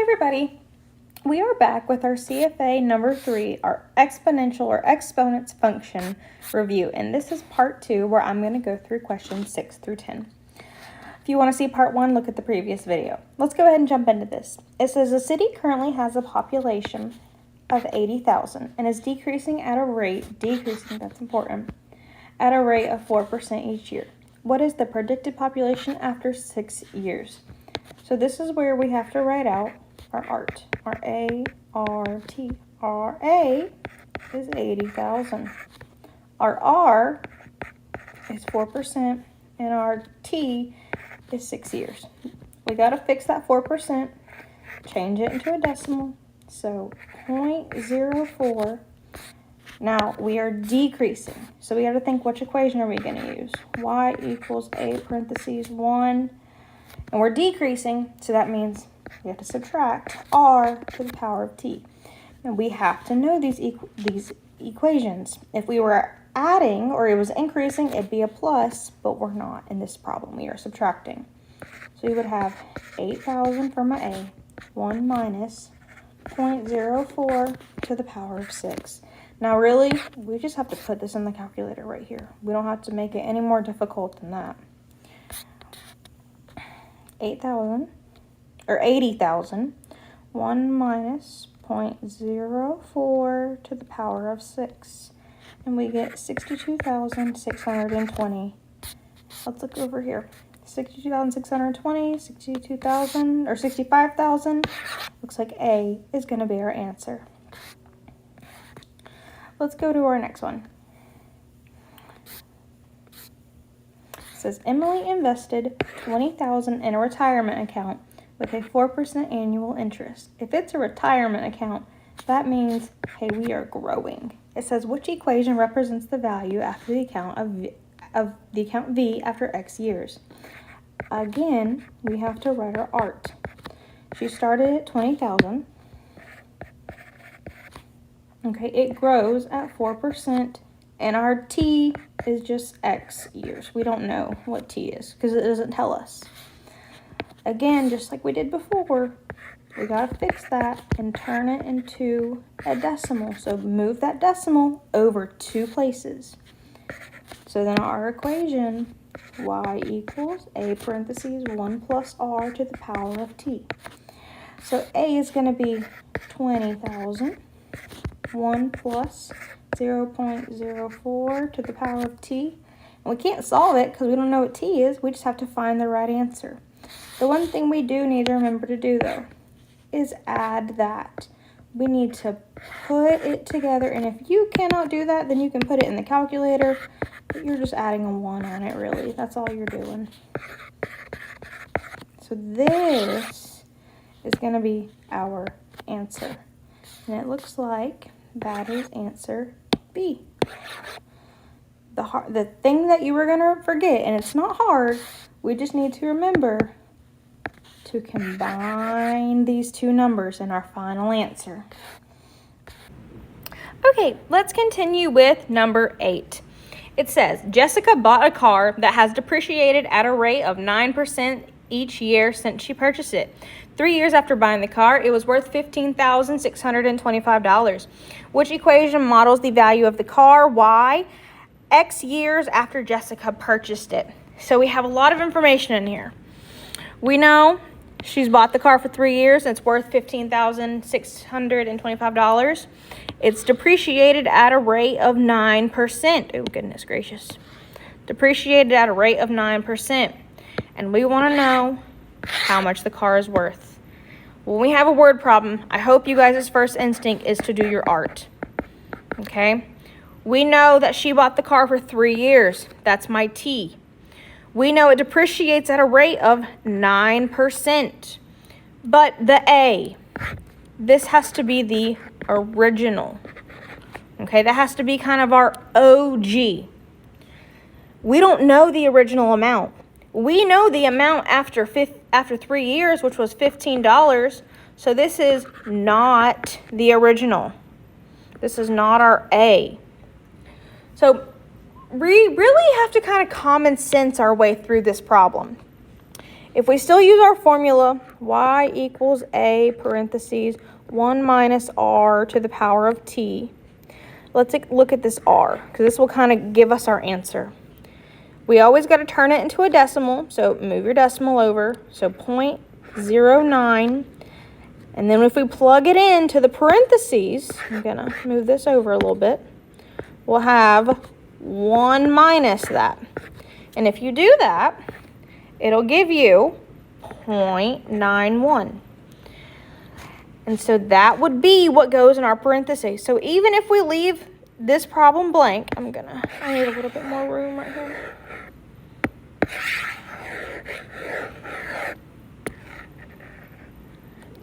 everybody, we are back with our CFA number 3, our exponential or exponents function review, and this is part 2 where I'm going to go through questions 6 through 10. If you want to see part 1, look at the previous video. Let's go ahead and jump into this. It says a city currently has a population of 80,000 and is decreasing at a rate, that's important, at a rate of 4% each year. What is the predicted population after 6 years? So this is where we have to write out our ART, our A-R-T. Our A is 80,000. Our R is 4%, and our T is 6 years. We got to fix that 4%, change it into a decimal, so 0.04. Now, we are decreasing, so we got to think, which equation are we going to use? Y equals A parentheses 1, and we're decreasing, so that means we have to subtract R to the power of T. And we have to know these equations. If we were adding or it was increasing, it'd be a plus, but we're not in this problem. We are subtracting. So we would have 8,000 for my A, 1 minus 0.04 to the power of 6. Now really, we just have to put this in the calculator right here. We don't have to make it any more difficult than that. 80,000, 1 minus 0.04 to the power of 6. And we get 62,620. Let's look over here. 62,620, 62,000, or 65,000. Looks like A is going to be our answer. Let's go to our next one. It says Emily invested $20,000 in a retirement account with a 4% annual interest. If it's a retirement account, that means, hey, we are growing. It says which equation represents the value after the account of the account V after X years. Again, we have to write our ART. She started at 20,000. Okay, it grows at 4%, and our T is just X years. We don't know what T is because it doesn't tell us. Again, just like we did before, we gotta fix that and turn it into a decimal. So move that decimal over 2 places. So then our equation, Y equals A parentheses 1 plus R to the power of T. So A is gonna be 20,000. 1 plus 0.04 to the power of T. And we can't solve it because we don't know what T is. We just have to find the right answer. The one thing we do need to remember to do, though, is add that. We need to put it together, and if you cannot do that, then you can put it in the calculator, but you're just adding a 1 on it, really. That's all you're doing. So this is going to be our answer. And it looks like that is answer B. The thing that you were going to forget, and it's not hard, we just need to remember to combine these 2 numbers in our final answer. Okay, let's continue with number 8. It says, Jessica bought a car that has depreciated at a rate of 9% each year since she purchased it. 3 years after buying the car, it was worth $15,625. Which equation models the value of the car? Y, X years after Jessica purchased it. So we have a lot of information in here. We know she's bought the car for 3 years and it's worth $15,625. It's depreciated at a rate of 9%. Oh, goodness gracious. Depreciated at a rate of 9%. And we want to know how much the car is worth. When we have a word problem, I hope you guys' first instinct is to do your ART. Okay? We know that she bought the car for 3 years. That's my T. We know it depreciates at a rate of 9%. But the A, this has to be the original. Okay, that has to be kind of our OG. We don't know the original amount. We know the amount after 3 years, which was $15. So this is not the original. This is not our A. So we really have to kind of common sense our way through this problem. if we still use our formula, y equals a parentheses 1 minus r to the power of t. Let's look at this r, because this will kind of give us our answer. We always got to turn it into a decimal, so move your decimal over. So 0.09. And then if we plug it into the parentheses, I'm going to move this over a little bit, we'll have 1 minus that. And if you do that, it'll give you 0.91. And so that would be what goes in our parentheses. So even if we leave this problem blank, I need a little bit more room right here.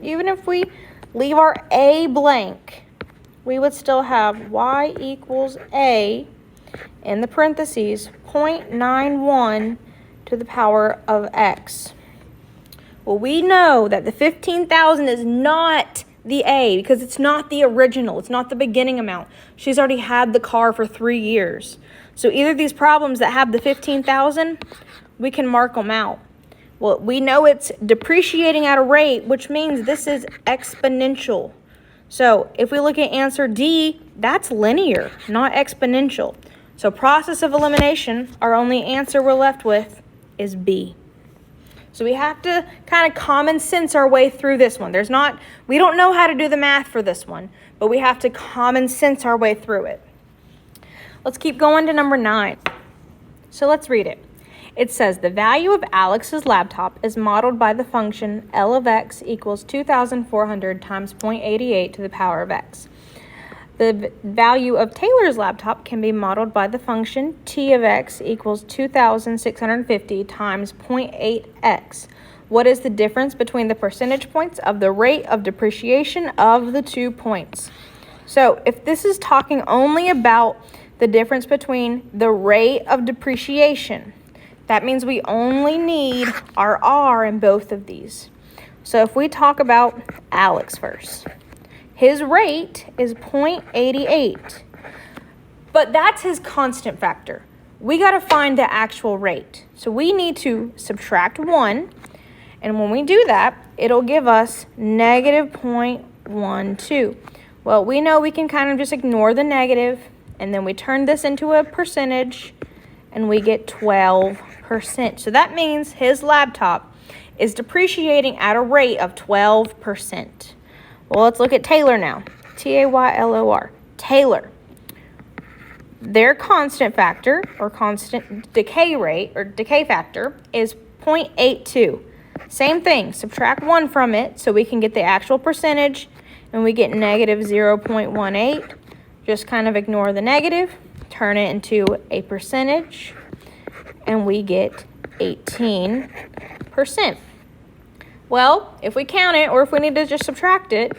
Even if we leave our a blank, we would still have y equals a in the parentheses 0.91 to the power of x. Well, we know that the 15,000 is not the a because it's not the original. It's not the beginning amount. She's already had the car for 3 years. So either these problems that have the 15,000, we can mark them out. Well, we know it's depreciating at a rate, which means this is exponential. So if we look at answer D, that's linear, not exponential. So process of elimination, our only answer we're left with is B. So we have to kind of common sense our way through this one. We don't know how to do the math for this one, but we have to common sense our way through it. Let's keep going to number 9. So let's read it. It says the value of Alex's laptop is modeled by the function L of x equals 2,400 times 0.88 to the power of x. The value of Taylor's laptop can be modeled by the function T of x equals 2,650 times 0.8x. What is the difference between the percentage points of the rate of depreciation of the 2 points? So if this is talking only about the difference between the rate of depreciation, that means we only need our R in both of these. So if we talk about Alex first, his rate is 0.88, but that's his constant factor. We got to find the actual rate. So we need to subtract 1, and when we do that, it'll give us negative 0.12. Well, we know we can kind of just ignore the negative, and then we turn this into a percentage, and we get 12%. So that means his laptop is depreciating at a rate of 12%. Well, let's look at Taylor now. Taylor. Taylor. Their constant factor, or constant decay rate, or decay factor, is 0.82. Same thing, subtract 1 from it so we can get the actual percentage, and we get negative 0.18. Just kind of ignore the negative, turn it into a percentage, and we get 18%. Well, if we count it, or if we need to just subtract it,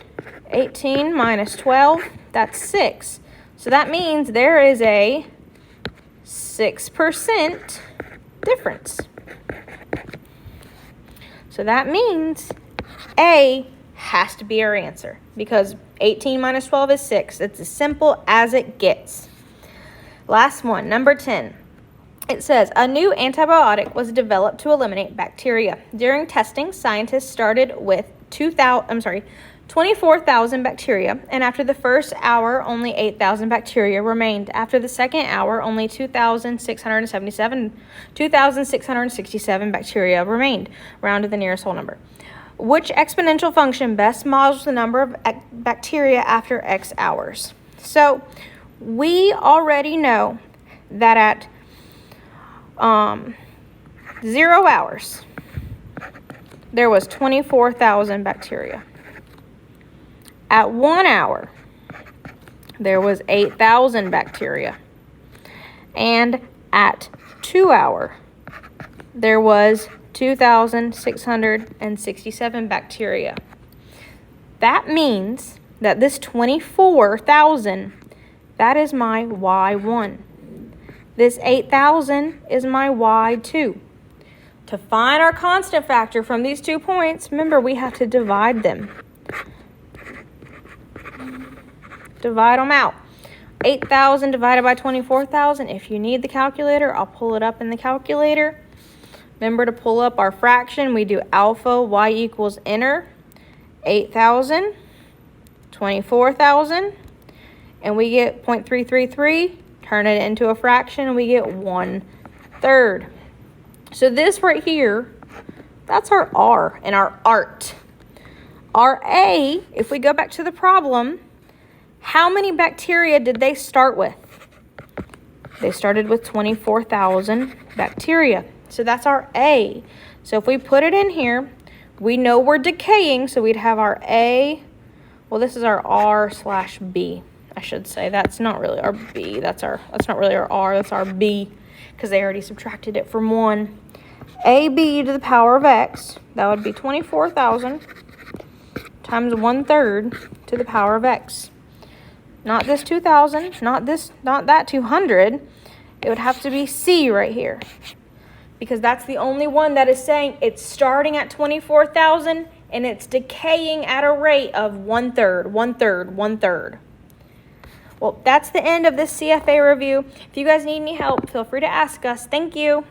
18 minus 12, that's 6. So that means there is a 6% difference. So that means A has to be our answer, because 18 minus 12 is 6. It's as simple as it gets. Last one, number 10. It says, a new antibiotic was developed to eliminate bacteria. During testing, scientists started with 24,000 bacteria, and after the first hour, only 8,000 bacteria remained. After the second hour, only 2,667 bacteria remained, round to the nearest whole number. Which exponential function best models the number of bacteria after X hours? So we already know that at 0 hours, there was 24,000 bacteria. At 1 hour, there was 8,000 bacteria. And at 2 hours, there was 2,667 bacteria. That means that this 24,000, that is my Y1. This 8,000 is my Y2. To find our constant factor from these 2 points, remember we have to divide them. Divide them out. 8,000 divided by 24,000. If you need the calculator, I'll pull it up in the calculator. Remember to pull up our fraction. We do alpha y equals inner 8,000, 24,000, and we get 0.333. Turn it into a fraction, and we get 1/3. So this right here, that's our R and our art. Our A, if we go back to the problem, how many bacteria did they start with? They started with 24,000 bacteria. So that's our A. So if we put it in here, we know we're decaying, so we'd have our A. Well, this is our R/B, I should say. That's not really our B. That's not really our R. That's our B, because they already subtracted it from 1. AB to the power of X, that would be 24,000 times 1/3 to the power of X. Not this 2,000, not that 200. It would have to be C right here, because that's the only one that is saying it's starting at 24,000 and it's decaying at a rate of 1/3, 1/3, 1/3. Well, that's the end of this CFA review. If you guys need any help, feel free to ask us. Thank you.